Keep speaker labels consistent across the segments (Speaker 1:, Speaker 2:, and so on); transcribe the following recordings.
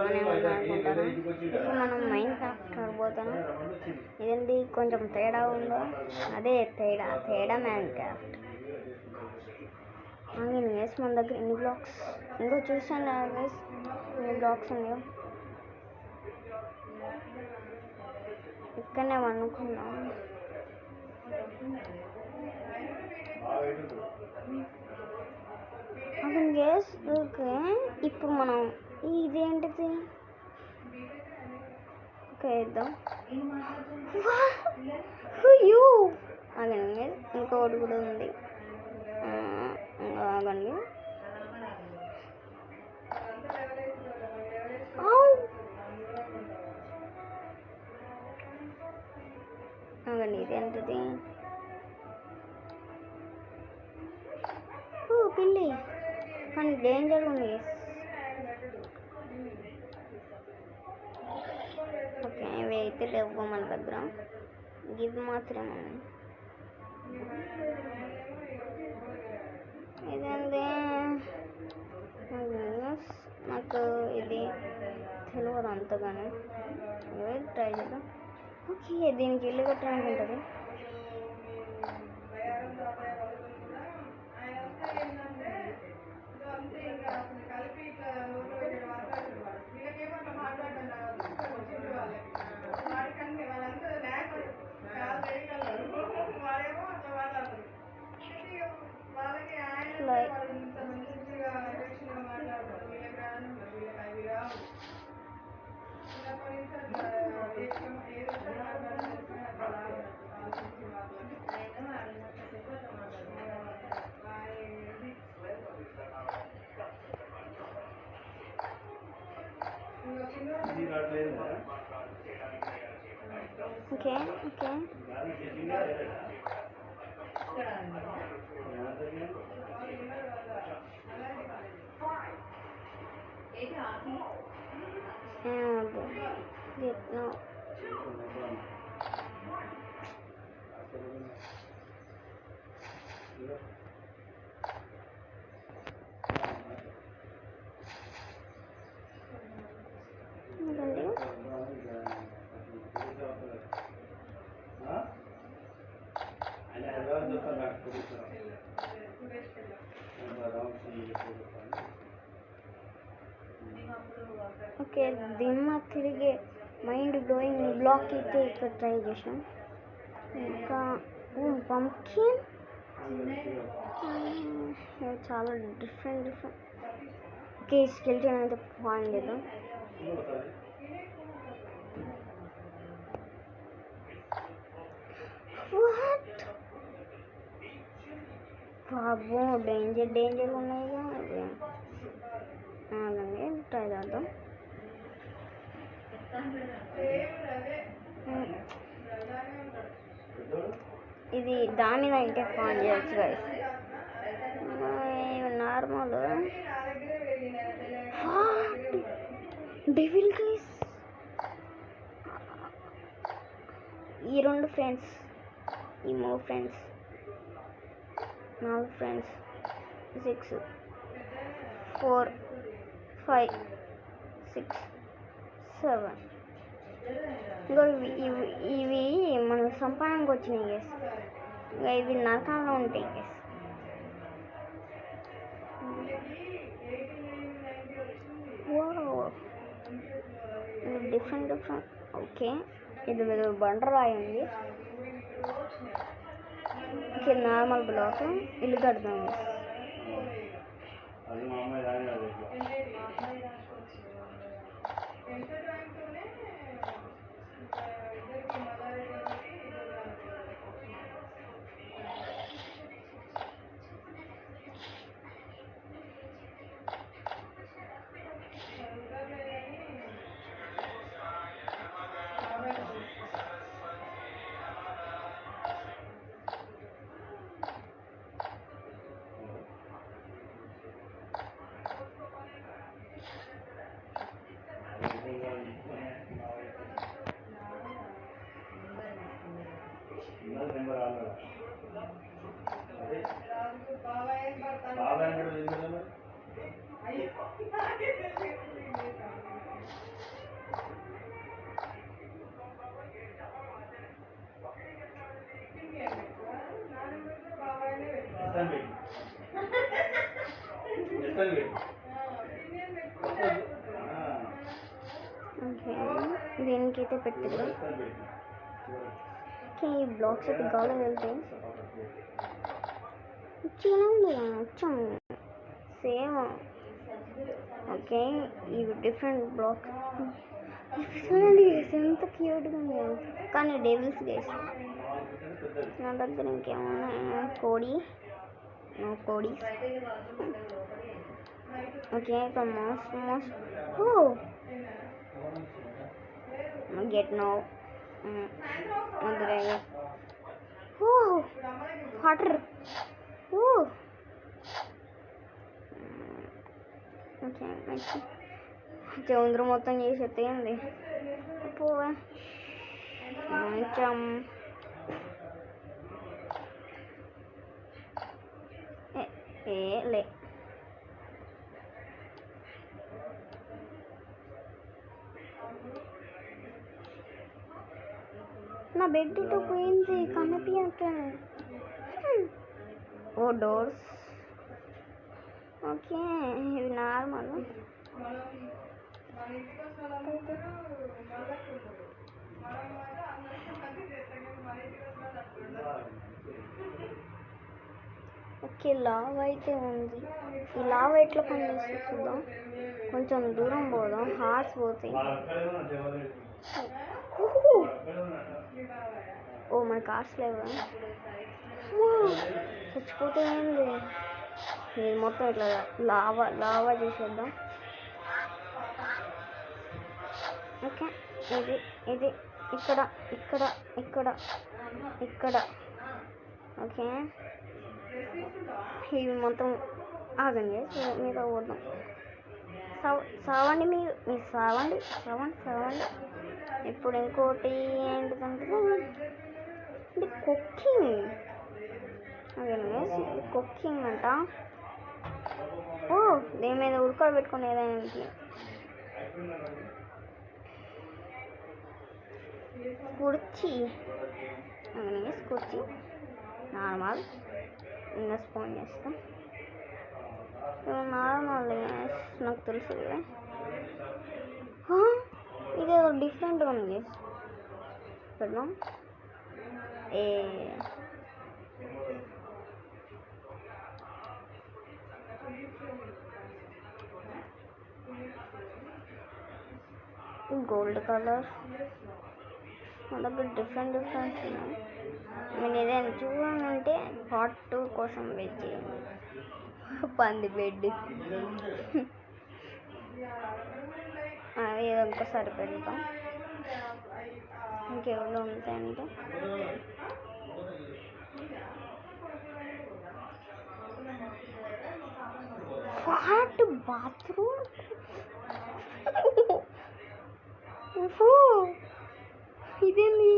Speaker 1: బాగానే ఉంది అనుకుంటాను. ఇప్పుడు మనం మైండ్ క్రాఫ్ట్ ఆడబోతాను. ఇదేంటి కొంచెం తేడా ఉందో, అదే తేడా మైండ్ క్రాఫ్ట్. నేను వేసి మన దగ్గర ఎన్ని బ్లాక్స్ ఇంకో చూసాను వేసి ఎన్ని బ్లాక్స్ ఉన్నాయో. ఇక్కడనే అనుకున్నాం. అది గేస్ ఓకే. ఇప్పుడు మనం ఇదేంటిది ఓకే ఇద్దాం. ఆగండి, ఇంకొకటి కూడా ఉంది. ఆగండి, ఆగండి, ఇదేంటిది పిల్లి కానీ డేంజర్ ఉంది. ఓకే ఇవి అయితే లేవు మన దగ్గర, ఇవి మాత్రమే. ఇదేంటి నాకు ఇది తెలియదు అంతగానే, ట్రై చేద్దాం. ఓకే దీనికి ఇల్లు కట్టడానికి ఉంటుంది. ఓకే ఓకే ఓకే దిమ్మ తిరిగే మైండ్ బ్లోయింగ్ బ్లాక్ అయితే ఇక్కడ ట్రై చేసాం. ఇంకా పంప్కిన్ చాలా డిఫరెంట్. ఓకే స్కెల్టన్ అయితే పాయింట్ చేద్దాం. బాబు డేంజర్ ఉన్నాయిగా. అలాగే ట్రై చేద్దాం. ఇది దాని మీద అయితే ఫోన్ చేయొచ్చు గైస్. Normal devil guys. ఈ 2 ఫ్రెండ్స్, ఈ 3 ఫ్రెండ్స్, 4 ఫ్రెండ్స్, 6 4 5 6 7 ఇవి మన సంపాదనకు వచ్చినాయి గైస్. ఇవి నరకంలో ఉంటాయి గైస్. డిఫరెంట్. ఓకే ఇది మీద బండరాయి ఉంది. ఓకే నార్మల్ బ్లాక్ ఇల్లు కడతాం. ఓకే, దీనికైతే పెట్టిద్దాం. ఓకే, ఈ బ్లాక్స్ అయితే గాల్లో వెళ్తాయి. వచ్చాం సేమ్. ఓకే, ఇవి డిఫరెంట్ బ్లాక్స్. చూడండి ఎంత క్యూట్గా ఉంది, కానీ డేవిల్స్ గేస్. నా దగ్గర ఇంకేమన్నా కోడి, నో కోడి. ఓకే, ఇక్కడ మాస్ ఓ గెట్ నో వద్దులే. ఓ వాటర్. ఓ ఓకే, చంద్ర మొత్తం చేసేయండి. పోవా కొంచెం లే. నా బెడ్తో పోయింది, కనిపించట్లే. ఓ డోర్స్. ఓకే, ఇవి నార్మల్. ఓకే, లావ్ అయితే ఉంది. ఈ లావ్ ఎట్లా పనిచేస్తుంది చూద్దాం. కొంచెం దూరం పోదాం, హార్స్ పోతాయి. ఓ మన కార్స్ లేవు, చచ్చిపోతే ఏంది. ఇది మొత్తం ఇట్లా లావా చేసేద్దాం. ఓకే, ఇది ఇది ఇక్కడ ఇక్కడ ఇక్కడ ఇక్కడ. ఓకే, ఇవి మొత్తం ఆగండి. మీద పోదాం. సావండి, మీరు సావండి. ఇప్పుడు ఇంకోటి ఏంటిదంటే ఇది కుకింగ్. అదేనా కుకింగ్ అంట. ఓ దీని మీద ఉడకబెట్టుకుని ఏదైనా కుర్చీ. కుర్చీ నార్మల్. ఇంకా స్పూన్ చేస్తాం. నార్మల్ నాకు తెలుసు కదా. ఇది డిఫరెంట్గా ఉంది. పెడదాం. Gold colour. మన దగ్గర డిఫరెంట్ ఉన్నాయి. నేను ఏదైనా చూడాలంటే పార్ట్ 2 కోసం వెయిట్ చేయండి. పంది బెడ్ అది ఒక్కసారి పెడతాం. ఇంకెవరు ఉంటాయంటే వాట్ బాత్రూమ్. ఇదేంది,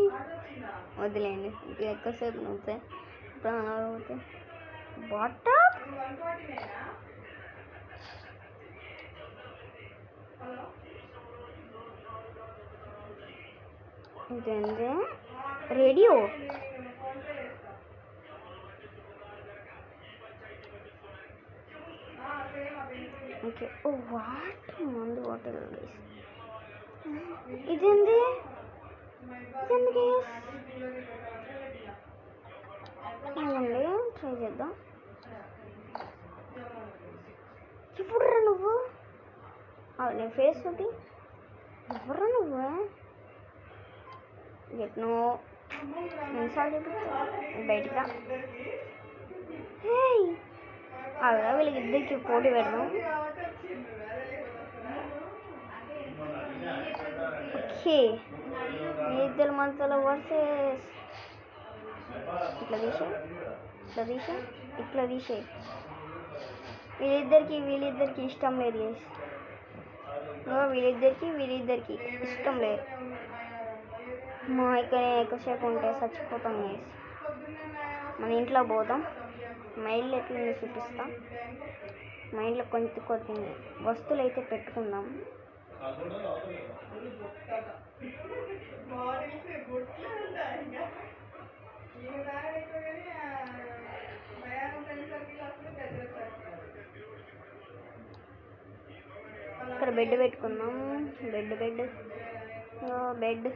Speaker 1: వదిలేండి. ఎక్కువసేపు నవ్వుతే ప్రాణాలు అవుతాయి. వాటర్. ఇదేంటి, రేడియో. ఓకే, ఓ వాటర్, మందు బాటిల్. ఇదేంటి, ట్రై చేద్దాం. ఎప్పుడురా నువ్వు, నీ ఫేస్ ఒకటి. ఎవర్రా నువ్వు, ఎట్నో ఎన్నిసార్లు బయటికి. అలా వీళ్ళకి ఇద్దరికి పోటీ పెడదాం. ఓకే, మీ ఇద్దరు మనసులో వర్సెస్. ఇట్లా తీసే వీళ్ళిద్దరికి ఇష్టం లేదు. వీళ్ళిద్దరికి ఇష్టం లేదు. మా ఇక్కడ ఎక్కువసేపు ఉంటే చచ్చిపోతాం. మన ఇంట్లో పోదాం. మా ఇల్లు ఎట్లా చూపిస్తా. మా ఇంట్లో కొన్ని వస్తువులు అయితే పెట్టుకుందాం. ఇక్కడ బెడ్ పెట్టుకుందాం. బెడ్ బెడ్ బెడ్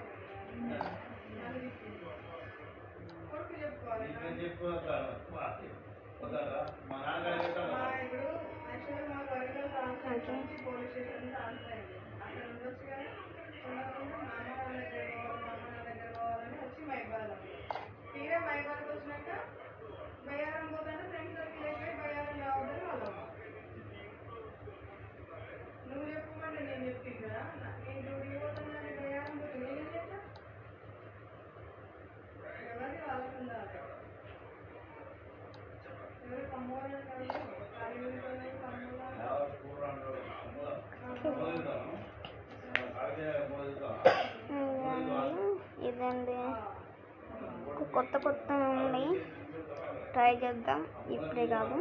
Speaker 1: ఇదండి. కొత్త కొత్త ఉన్నాయి, ట్రై చేద్దాం. ఇప్పుడే కాదు.